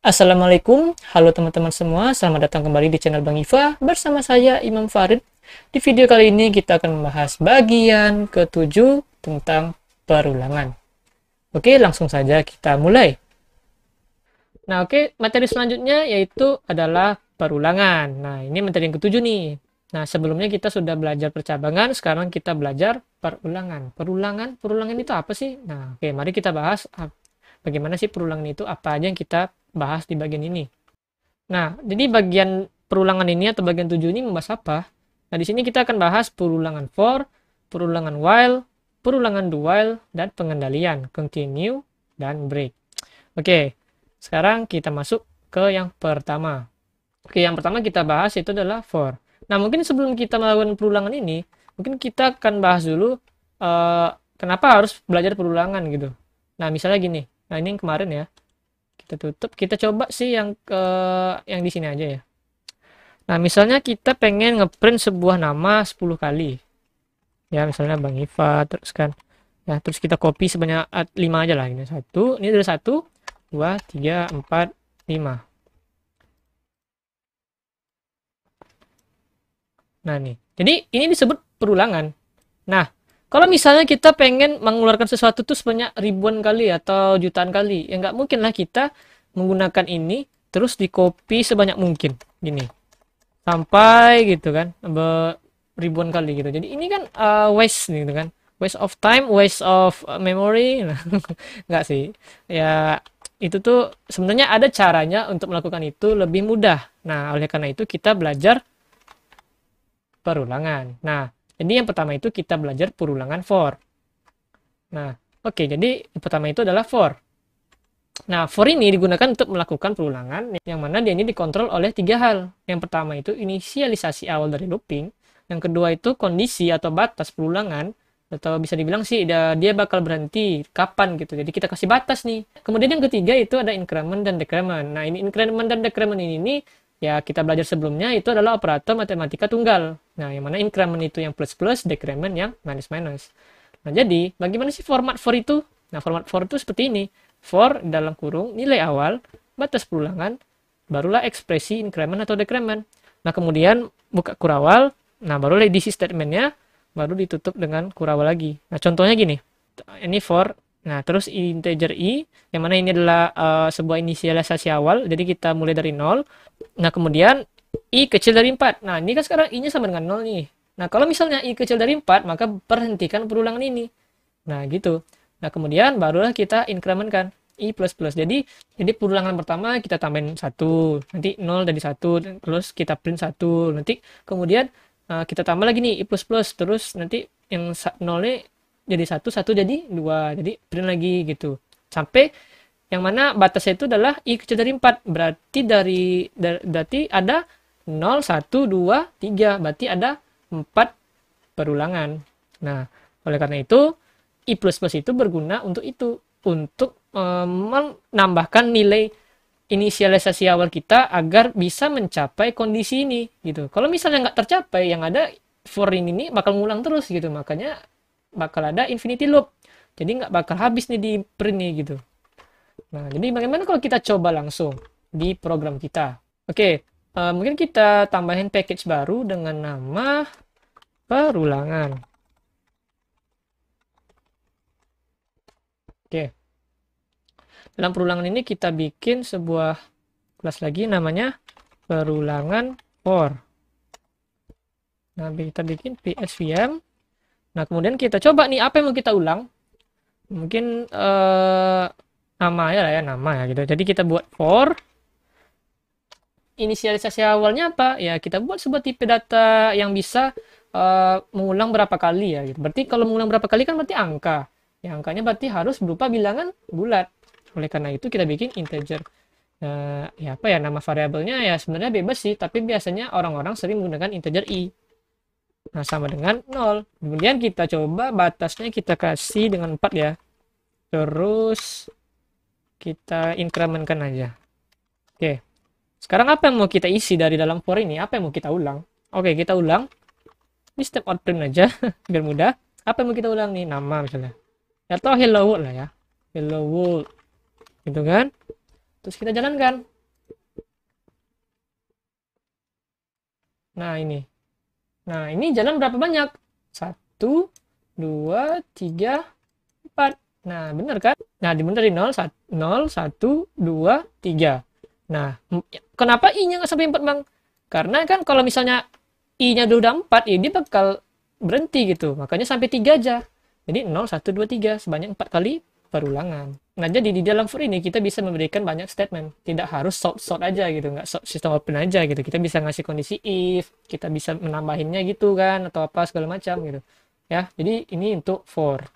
Assalamualaikum, halo teman-teman semua, selamat datang kembali di channel Bang Iva bersama saya Imam Farid. Di video kali ini kita akan membahas bagian ke-7 tentang perulangan. Oke, langsung saja kita mulai. Nah, oke, materi selanjutnya yaitu adalah perulangan. Nah, ini materi yang ke-7 nih. Nah, sebelumnya kita sudah belajar percabangan, sekarang kita belajar perulangan. Perulangan itu apa sih? Nah, oke, mari kita bahas bagaimana sih perulangan itu, apa aja yang kita bahas di bagian ini. Nah, jadi bagian perulangan ini atau bagian 7 ini membahas apa? Nah, di sini kita akan bahas perulangan for, perulangan while, perulangan do while, dan pengendalian, continue, dan break. Oke, sekarang kita masuk ke yang pertama. Oke, yang pertama kita bahas itu adalah for. Nah, mungkin sebelum kita melakukan perulangan ini, mungkin kita akan bahas dulu kenapa harus belajar perulangan gitu. Nah, misalnya gini. Nah, ini yang kemarin ya. Kita tutup, kita coba sih yang di sini aja ya. Nah, misalnya kita pengen ngeprint sebuah nama 10 kali. Ya, misalnya Bang Iva, terus kan. Ya, terus kita copy sebanyak 5 aja lah. Ini ada 1, 2, 3, 4, 5. Nah, nih. Jadi, ini disebut perulangan. Nah, kalau misalnya kita pengen mengeluarkan sesuatu tuh sebanyak ribuan kali atau jutaan kali, ya nggak mungkin lah kita menggunakan ini terus di copy sebanyak mungkin gini sampai gitu kan ribuan kali gitu. Jadi ini kan waste gitu kan, waste of time, waste of memory. Nah, nggak sih ya, itu tuh sebenarnya ada caranya untuk melakukan itu lebih mudah. Nah, oleh karena itu kita belajar perulangan. Nah, jadi yang pertama itu kita belajar perulangan for. Nah, oke, jadi yang pertama itu adalah for. Nah, for ini digunakan untuk melakukan perulangan yang mana dia ini dikontrol oleh 3 hal. Yang pertama itu inisialisasi awal dari looping. Yang kedua itu kondisi atau batas perulangan. Atau bisa dibilang sih dia bakal berhenti kapan gitu. Jadi kita kasih batas nih. Kemudian yang ketiga itu ada increment dan decrement. Nah, ini increment dan decrement ini ya kita belajar sebelumnya itu adalah operator matematika tunggal. Nah, yang mana increment itu yang plus-plus, decrement yang minus-minus. Nah, jadi bagaimana sih format for itu? Nah, format for itu seperti ini. For dalam kurung nilai awal, batas perulangan, barulah ekspresi increment atau decrement. Nah, kemudian buka kurawal, nah barulah diisi statementnya, baru ditutup dengan kurawal lagi. Nah, contohnya gini. Ini for, nah terus integer i, yang mana ini adalah sebuah inisialisasi awal, jadi kita mulai dari 0. Nah, kemudian i kecil dari 4. Nah, ini kan sekarang i-nya sama dengan 0 nih. Nah, kalau misalnya i kecil dari 4, maka perhentikan perulangan ini. Nah, gitu. Nah, kemudian barulah kita incrementkan i plus plus. Jadi perulangan pertama kita tambahin 1, nanti 0 dari 1, terus kita print 1. Nanti kemudian kita tambah lagi nih i plus plus, terus nanti yang 0-nya jadi 1, 1 jadi 2. Jadi print lagi gitu. Sampai yang mana batasnya itu adalah i kecil dari 4. Berarti ada 0, 1, 2, 3. Berarti ada 4 perulangan. Nah, oleh karena itu i plus plus itu berguna untuk itu, untuk menambahkan nilai inisialisasi awal kita agar bisa mencapai kondisi ini gitu. Kalau misalnya nggak tercapai, yang ada for ini bakal ngulang terus gitu, makanya bakal ada infinity loop. Jadi nggak bakal habis nih di print nih gitu. Nah, jadi bagaimana kalau kita coba langsung di program kita? Oke, mungkin kita tambahin package baru dengan nama perulangan. Oke. Dalam perulangan ini kita bikin sebuah kelas lagi namanya perulangan for. Nah, kita bikin psvm. Nah, kemudian kita coba nih apa yang mau kita ulang. Mungkin nama ya lah ya, nama ya gitu. Jadi kita buat for. Inisialisasi awalnya apa? Ya, kita buat sebuah tipe data yang bisa mengulang berapa kali ya gitu. Berarti kalau mengulang berapa kali kan berarti angka. Ya, angkanya berarti harus berupa bilangan bulat. Oleh karena itu kita bikin integer. Ya apa ya, nama variabelnya ya sebenarnya bebas sih, tapi biasanya orang-orang sering menggunakan integer i. Nah, sama dengan 0. Kemudian kita coba batasnya kita kasih dengan 4 ya. Terus kita incrementkan aja. Oke. Sekarang apa yang mau kita isi dari dalam for ini? Apa yang mau kita ulang? Oke, kita ulang. Ini step out print aja biar mudah. Apa yang mau kita ulang nih? Nama misalnya. Atau hello world lah ya. Hello world. Gitu kan? Terus kita jalankan. Nah, ini. Nah, ini jalan berapa banyak? Satu, 2, 3, 4. Nah, benar kan? Nah, dimulai dari 0, 1, 2, 3. Nah, kenapa I-nya nggak sampai 4, Bang? Karena kan kalau misalnya I-nya udah 4, ya dia bakal berhenti gitu. Makanya sampai 3 aja. Jadi 0, 1, 2, 3. Sebanyak 4 kali perulangan. Nah, jadi di dalam for ini kita bisa memberikan banyak statement. Tidak harus sort aja gitu. Nggak sistem open aja gitu. Kita bisa ngasih kondisi if. Kita bisa menambahinnya gitu kan. Atau apa segala macam gitu. Ya, jadi ini untuk for.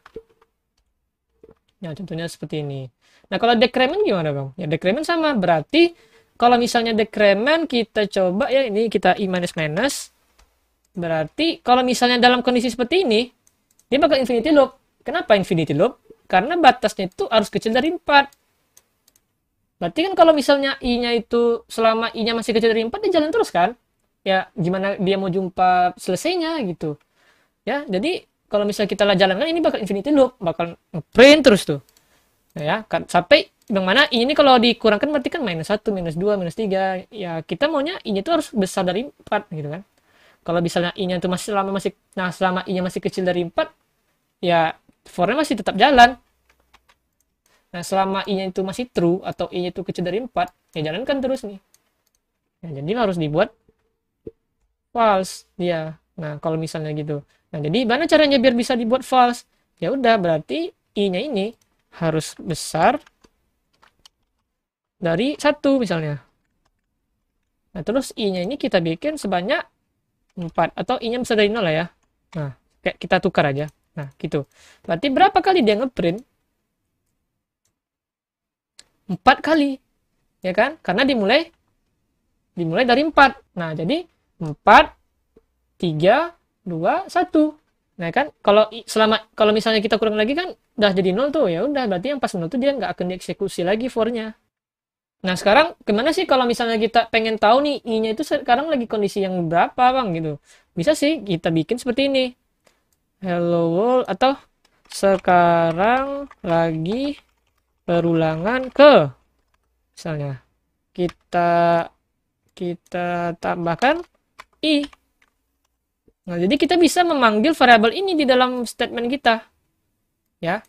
Ya, contohnya seperti ini. Nah, kalau decrement gimana, Bang? Ya, decrement sama. Berarti, kalau misalnya decrement, kita coba ya, ini kita I minus. Berarti, kalau misalnya dalam kondisi seperti ini, dia bakal infinity loop. Kenapa infinity loop? Karena batasnya itu harus kecil dari 4. Berarti kan kalau misalnya I-nya itu, selama I-nya masih kecil dari 4, dia jalan terus kan? Ya, gimana dia mau jumpa selesainya gitu. Ya, jadi kalau misalnya kita lah jalankan, ini bakal infinity loop. Bakal print terus tuh. Ya kan sampai yang mana ini kalau dikurangkan berarti kan -1, -2, -3. Ya kita maunya I-nya itu harus besar dari 4 gitu kan. Kalau misalnya I-nya itu selama I-nya masih kecil dari 4, ya for-nya masih tetap jalan. Nah, selama I-nya itu masih true atau I-nya itu kecil dari 4, ya jalankan terus nih. Ya, jadi harus dibuat false dia. Nah, kalau misalnya gitu. Nah, jadi mana caranya biar bisa dibuat false? Ya udah, berarti I-nya ini harus besar dari 1 misalnya. Nah, terus I-nya ini kita bikin sebanyak 4. Atau I-nya besar dari 0 lah ya. Nah, kayak kita tukar aja. Nah, gitu. Berarti berapa kali dia ngeprint? 4 kali. Ya kan? Karena dimulai dari 4. Nah, jadi 4, 3, 2, 1. Nah, kan kalau misalnya kita kurang lagi kan udah jadi 0 tuh. Ya udah, berarti yang pas 0 tuh dia nggak akan dieksekusi lagi for-nya. Nah, sekarang gimana sih kalau misalnya kita pengen tahu nih I-nya itu sekarang lagi kondisi yang berapa, Bang, gitu. Bisa sih kita bikin seperti ini. Hello world atau sekarang lagi perulangan ke misalnya kita kita tambahkan I. Nah, jadi kita bisa memanggil variabel ini di dalam statement kita. Ya.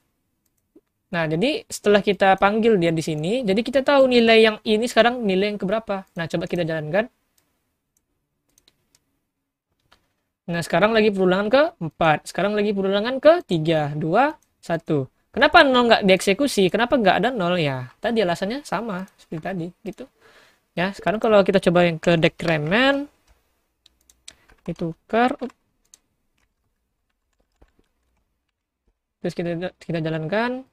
Nah, jadi setelah kita panggil dia di sini, jadi kita tahu nilai yang ini sekarang nilai yang keberapa. Nah, coba kita jalankan. Nah, sekarang lagi perulangan ke 4. Sekarang lagi perulangan ke 3, 2, 1. Kenapa 0 nggak dieksekusi? Kenapa nggak ada 0? Ya, tadi alasannya sama seperti tadi, gitu. Ya, sekarang kalau kita coba yang ke decrement, ditukar, terus kita jalankan.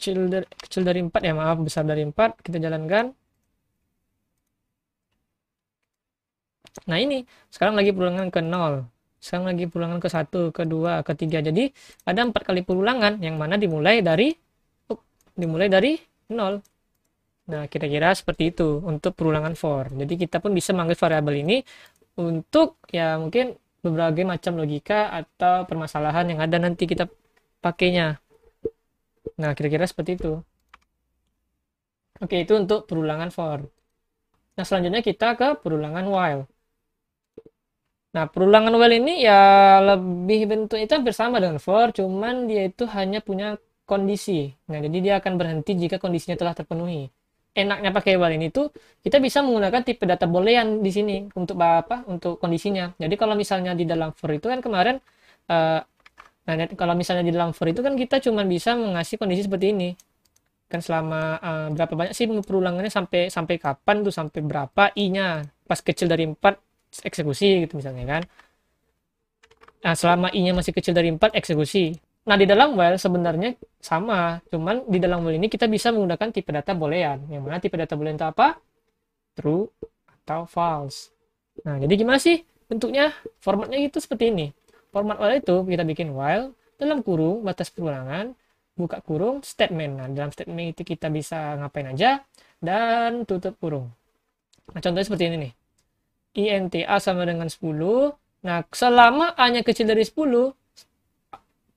Kecil dari 4 ya, maaf, besar dari 4, kita jalankan. Nah, ini sekarang lagi perulangan ke 0. Sekarang lagi perulangan ke 1, ke 2, ke 3. Jadi ada 4 kali perulangan yang mana dimulai dari 0. Nah, kira-kira seperti itu untuk perulangan for. Jadi kita pun bisa manggil variabel ini untuk ya mungkin berbagai macam logika atau permasalahan yang ada nanti kita pakainya. Nah, kira-kira seperti itu. Oke, itu untuk perulangan for. Nah, selanjutnya kita ke perulangan while. Nah, perulangan while ini ya lebih bentuknya itu hampir sama dengan for, cuman dia itu hanya punya kondisi. Nah, jadi dia akan berhenti jika kondisinya telah terpenuhi. Enaknya pakai while ini tuh kita bisa menggunakan tipe data boolean di sini untuk apa? Untuk kondisinya. Jadi kalau misalnya di dalam for itu kan kemarin nah, kalau misalnya di dalam for itu kan kita cuma bisa mengasih kondisi seperti ini. Kan selama berapa banyak sih perulangannya sampai kapan tuh, sampai berapa I-nya. Pas kecil dari 4 eksekusi gitu misalnya kan. Nah, selama I-nya masih kecil dari 4 eksekusi. Nah, di dalam while sebenarnya sama, cuman di dalam while ini kita bisa menggunakan tipe data boolean. Yang mana tipe data boolean itu apa? True atau false. Nah, jadi gimana sih bentuknya? Formatnya itu seperti ini. Format while itu kita bikin while dalam kurung batas perulangan, buka kurung statement. Nah, dalam statement itu kita bisa ngapain aja dan tutup kurung. Nah, contohnya seperti ini nih. INT A sama dengan 10. Nah, selama A-nya kecil dari 10,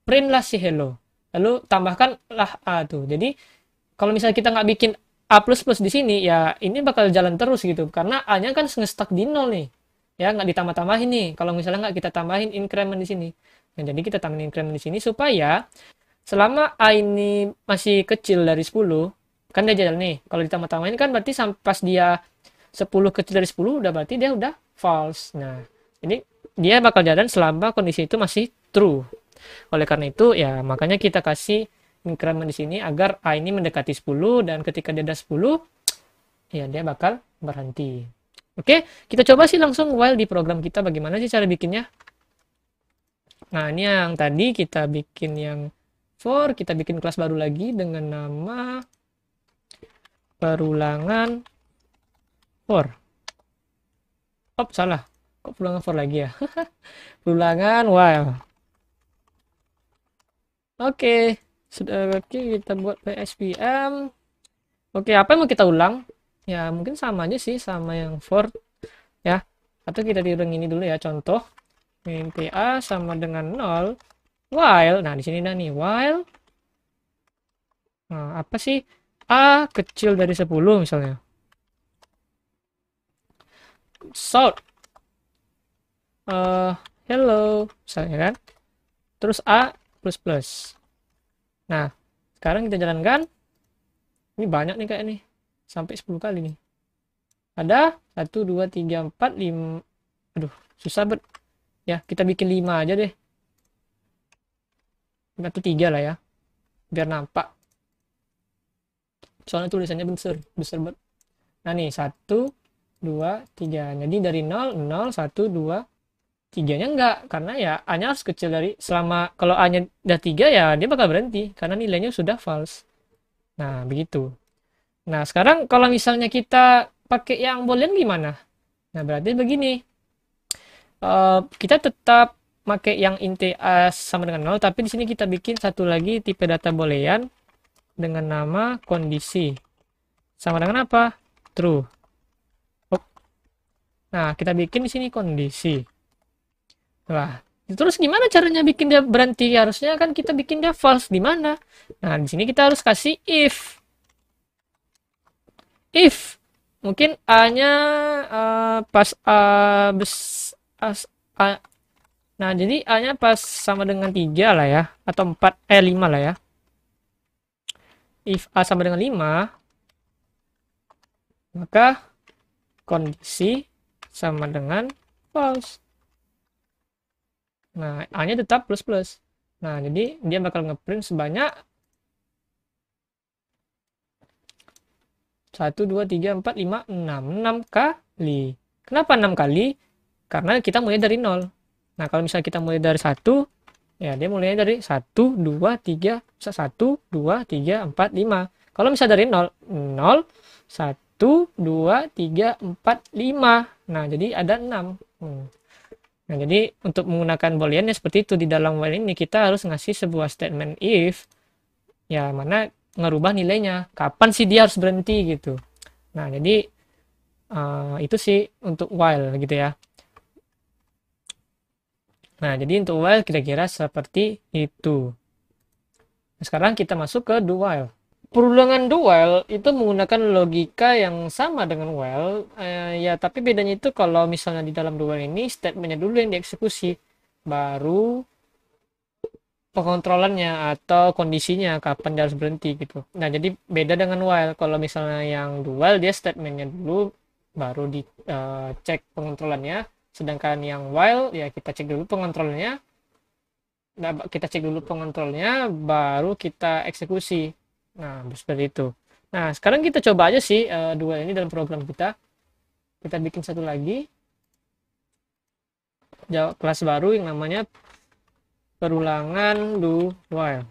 printlah si hello. Lalu tambahkanlah A tuh. Jadi kalau misalnya kita nggak bikin A++ di sini, ya ini bakal jalan terus gitu. Karena A-nya kan nge-stuck di 0 nih. Ya, nggak ditambah-tambahin nih. Kalau misalnya nggak kita tambahin increment di sini. Nah, jadi kita tambahin increment di sini supaya selama A ini masih kecil dari 10, kan dia jalan nih. Kalau ditambah-tambahin kan berarti pas dia 10 kecil dari 10, udah berarti dia udah false. Nah, ini dia bakal jalan selama kondisi itu masih true. Oleh karena itu, ya makanya kita kasih increment di sini agar A ini mendekati 10, dan ketika dia udah 10, ya dia bakal berhenti. Oke, kita coba sih langsung while di program kita bagaimana sih cara bikinnya. Nah, ini yang tadi kita bikin yang for, kita bikin kelas baru lagi dengan nama perulangan for. Oh, salah. Kok perulangan for lagi ya? Perulangan while. Oke, sudah oke, kita buat PSPM. Oke, apa yang mau kita ulang? Ya, mungkin sama aja sih sama yang for ya. Atau kita diulang ini dulu ya, contoh. Int A sama dengan 0 while. Nah, di sini dah nih while. Nah, apa sih? A kecil dari 10 misalnya. Salt. Hello, misalnya kan. Terus A plus. Nah, sekarang kita jalankan. Ini banyak nih kayak nih. Sampai 10 kali nih. Ada 1, 2, 3, 4, 5. Aduh, susah bet. Ya, kita bikin 5 aja deh. 1, 3 lah ya. Biar nampak. Soalnya tulisannya besar banget. Nah nih, 1, 2, 3. Jadi dari 0, 0, 1, 2, 3-nya enggak. Karena ya A-nya harus kecil dari, selama kalau A-nya udah 3 ya dia bakal berhenti. Karena nilainya sudah false. Nah, begitu. Nah, sekarang kalau misalnya kita pakai yang boolean gimana? Nah, berarti begini. Kita tetap pakai yang int A sama dengan 0, tapi di sini kita bikin satu lagi tipe data boolean dengan nama kondisi. Sama dengan apa? True. Nah, kita bikin di sini kondisi. Wah, terus gimana caranya bikin dia berhenti? Harusnya kan kita bikin dia false. Di mana? Nah, di sini kita harus kasih if. If mungkin A-nya pas A. Nah, jadi A-nya pas sama dengan 3 lah ya, atau 4 5 lah ya. If A sama dengan 5, maka kondisi sama dengan false. Nah, A-nya tetap plus. Nah, jadi dia bakal ngeprint sebanyak 1, 2, 3, 4, 5, 6 kali. Kenapa 6 kali? Karena kita mulai dari 0. Nah, kalau misalnya kita mulai dari 1, ya dia mulai dari 1, 2, 3, 1, 2, 3, 4, 5. Kalau misalnya dari 0, 0, 1, 2, 3, 4, 5. Nah, jadi ada 6. Nah, jadi untuk menggunakan boolean ya seperti itu. Di dalam while ini kita harus ngasih sebuah statement if, ya mana ngerubah nilainya. Kapan sih dia harus berhenti gitu. Nah, jadi itu sih untuk while gitu ya. Nah, jadi untuk while kira-kira seperti itu. Nah, sekarang kita masuk ke do while. Perulangan do while itu menggunakan logika yang sama dengan while, ya tapi bedanya itu kalau misalnya di dalam do while ini statementnya dulu yang dieksekusi, baru pengontrolannya atau kondisinya kapan dia harus berhenti gitu. Nah, jadi beda dengan while. Kalau misalnya yang do while dia statementnya dulu baru dicek pengontrolannya, sedangkan yang while ya kita cek dulu pengontrolnya. Nah, kita cek dulu pengontrolnya baru kita eksekusi. Nah, seperti itu. Nah, sekarang kita coba aja sih do while ini dalam program kita. Kita bikin satu lagi kelas baru yang namanya perulangan do while.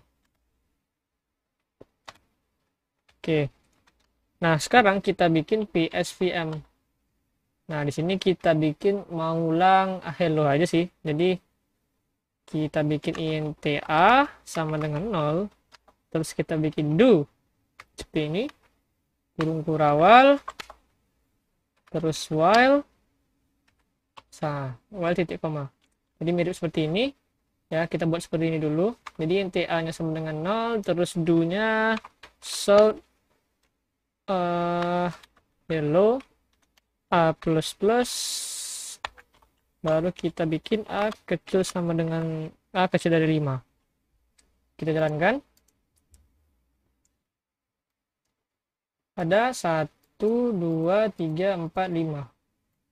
Oke. Nah, sekarang kita bikin PSVM. Nah, di sini kita bikin mau ulang hello aja sih. Jadi kita bikin int A sama dengan 0. Terus kita bikin do seperti ini, kurung kurawal, terus while while titik koma. Jadi mirip seperti ini ya, kita buat seperti ini dulu. Jadi TA-nya sama dengan 0, terus do-nya sort hello A++, baru kita bikin A kecil sama dengan A kecil dari 5. Kita jalankan. Ada 1, 2, 3, 4, 5.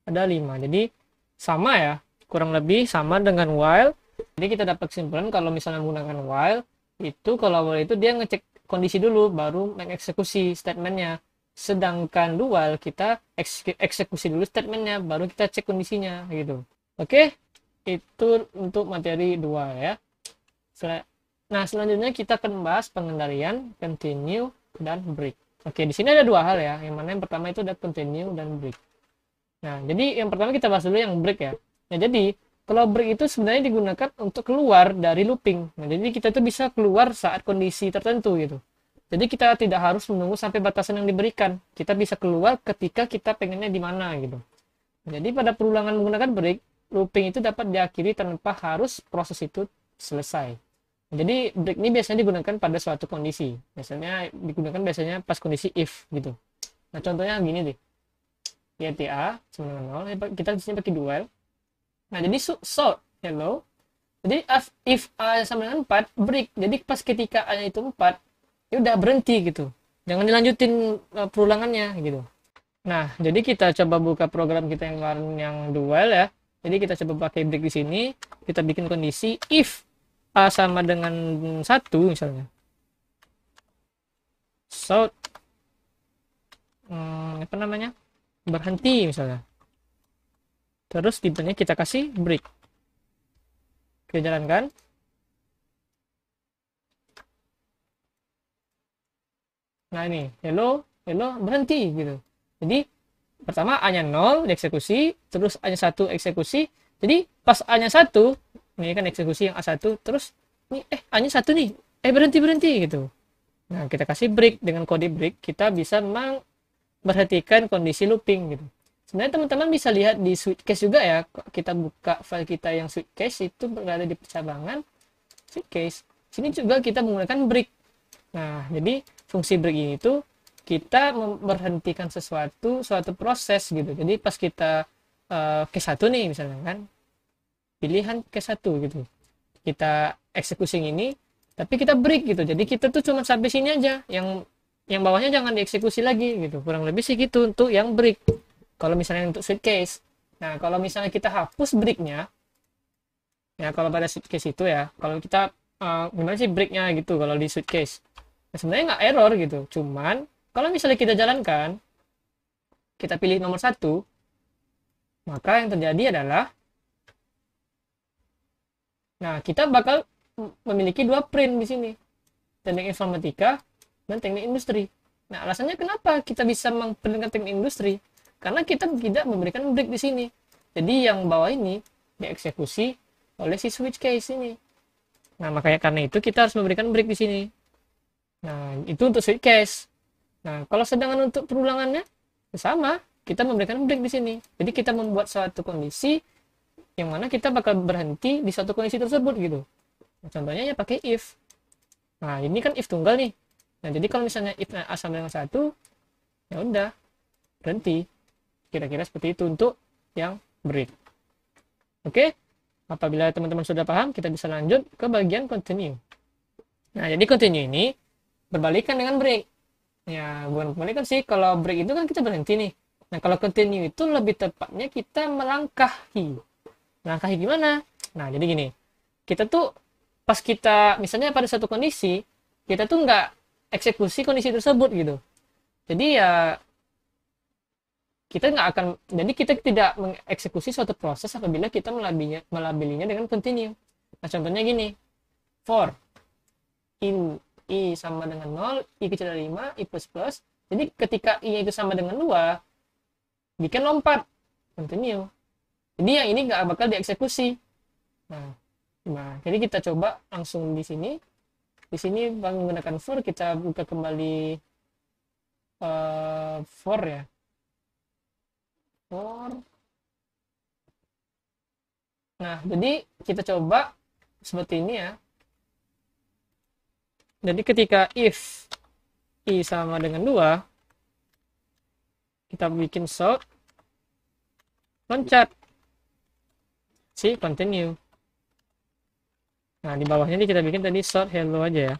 Ada 5. Jadi sama ya, kurang lebih sama dengan while. Jadi kita dapat kesimpulan kalau misalnya menggunakan while, itu kalau while itu dia ngecek kondisi dulu, baru mengeksekusi statementnya. Sedangkan do while kita eksekusi dulu statementnya, baru kita cek kondisinya gitu. Oke, itu untuk materi 2 ya. Nah, selanjutnya kita akan membahas pengendalian continue dan break. Oke, di sini ada dua hal ya. Yang mana yang pertama itu ada continue dan break. Nah, jadi yang pertama kita bahas dulu yang break ya. Nah, jadi kalau break itu sebenarnya digunakan untuk keluar dari looping. Nah, jadi kita tuh bisa keluar saat kondisi tertentu gitu. Jadi kita tidak harus menunggu sampai batasan yang diberikan. Kita bisa keluar ketika kita pengennya di mana gitu. Jadi pada perulangan menggunakan break, looping itu dapat diakhiri tanpa harus proses itu selesai. Jadi break ini biasanya digunakan pada suatu kondisi. Biasanya pas kondisi if gitu. Nah, contohnya gini deh. TA sama dengan 0, kita di sini pakai dual. Nah, jadi sort hello. Jadi if A sama dengan 4, break. Jadi pas ketika A itu 4, ya udah berhenti gitu. Jangan dilanjutin perulangannya gitu. Nah, jadi kita coba buka program kita yang kemarin yang dual ya. Jadi kita coba pakai break di sini, kita bikin kondisi if A sama dengan 1 misalnya. Sort apa namanya? Berhenti misalnya. Terus tibanya kita kasih break. Kita jalankan. Nah, ini hello berhenti gitu. Jadi pertama A-nya 0 dieksekusi, terus A-nya 1 eksekusi. Jadi pas A-nya 1, ini kan eksekusi yang A1, terus ini A-nya 1 nih, berhenti gitu. Nah, kita kasih break. Dengan kode break kita bisa memberhentikan kondisi looping gitu. Sebenarnya teman-teman bisa lihat di switch case juga ya. Kita buka file kita yang switch case itu berada di percabangan switch case. Sini juga kita menggunakan break. Nah, jadi fungsi break ini itu kita memberhentikan suatu proses gitu. Jadi pas kita case 1 nih misalnya kan, pilihan case 1 gitu, kita eksekusi ini, tapi kita break gitu. Jadi kita tuh cuma sampai sini aja, yang bawahnya jangan dieksekusi lagi gitu. Kurang lebih sih gitu untuk yang break. Kalau misalnya untuk switch case. Nah, kalau misalnya kita hapus breaknya, ya kalau pada switch case itu ya, kalau kita gimana sih breaknya gitu kalau di switch case. Nah, sebenarnya nggak error gitu. Cuman kalau misalnya kita jalankan, kita pilih nomor 1, maka yang terjadi adalah, nah, kita bakal memiliki 2 print di sini. Teknik informatika dan teknik industri. Nah, alasannya kenapa kita bisa memprintkan teknik industri? Karena kita tidak memberikan break di sini. Jadi yang bawah ini dieksekusi oleh si switch case ini. Nah, makanya karena itu kita harus memberikan break di sini. Nah, itu untuk switch case. Nah, kalau sedangkan untuk perulangannya sama, kita memberikan break di sini. Jadi kita membuat suatu kondisi yang mana kita bakal berhenti di suatu kondisi tersebut gitu. Nah, contohnya ya pakai if. Nah, ini kan if tunggal nih. Nah, jadi kalau misalnya if A sama dengan 1, ya udah berhenti. Kira-kira seperti itu untuk yang break. Oke? Apabila teman-teman sudah paham, kita bisa lanjut ke bagian continue. Nah, jadi continue ini berbalikan dengan break. Ya, bukan berbalikan sih. Kalau break itu kan kita berhenti nih. Nah, kalau continue itu lebih tepatnya kita melangkahi. Melangkahi gimana? Nah, jadi gini. Kita tuh pas kita, misalnya pada satu kondisi, kita tuh nggak eksekusi kondisi tersebut gitu. Jadi ya, jadi kita tidak mengeksekusi suatu proses apabila kita melabelinya dengan continue. Nah, contohnya gini. For I sama dengan 0, I kecil dari 5, I plus plus. Jadi ketika I itu sama dengan 2, bikin lompat, continue. Jadi yang ini nggak bakal dieksekusi. Nah, jadi kita coba langsung di sini. Di sini menggunakan for, kita buka kembali for ya. For. Nah, jadi kita coba seperti ini ya. Jadi ketika if i sama dengan 2, kita bikin sort loncat si continue. Nah, di bawahnya ini kita bikin tadi sort hello aja ya.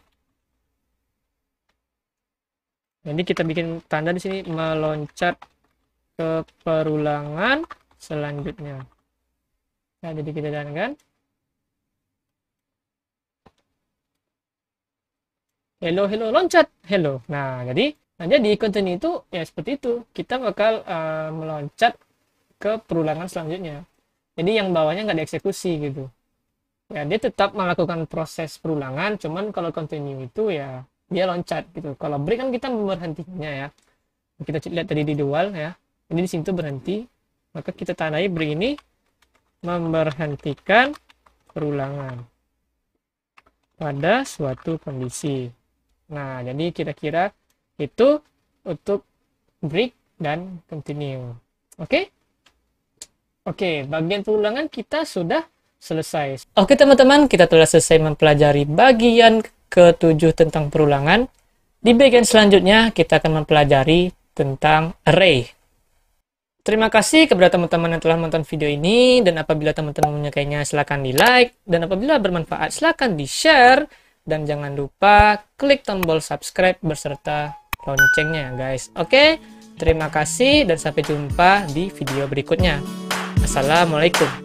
Jadi kita bikin tanda di sini meloncat ke perulangan selanjutnya. Nah, jadi kita jalankan hello hello loncat hello. Nah, jadi continue itu ya seperti itu. Kita bakal meloncat ke perulangan selanjutnya. Jadi yang bawahnya nggak dieksekusi gitu. Ya, dia tetap melakukan proses perulangan, cuman kalau continue itu ya dia loncat gitu. Kalau break kan kita berhentinya ya. Kita lihat tadi di dual ya. Ini di sini tuh berhenti. Maka kita tandai break ini memberhentikan perulangan pada suatu kondisi. Nah, jadi kira-kira itu untuk break dan continue. Oke? Oke, bagian perulangan kita sudah selesai. Oke teman-teman, kita telah selesai mempelajari bagian ke-7 tentang perulangan. Di bagian selanjutnya, kita akan mempelajari tentang array. Terima kasih kepada teman-teman yang telah menonton video ini, dan apabila teman-teman menyukainya, silahkan di-like, dan apabila bermanfaat, silahkan di-share, dan jangan lupa klik tombol subscribe beserta loncengnya, guys. Oke, terima kasih, dan sampai jumpa di video berikutnya. Assalamualaikum.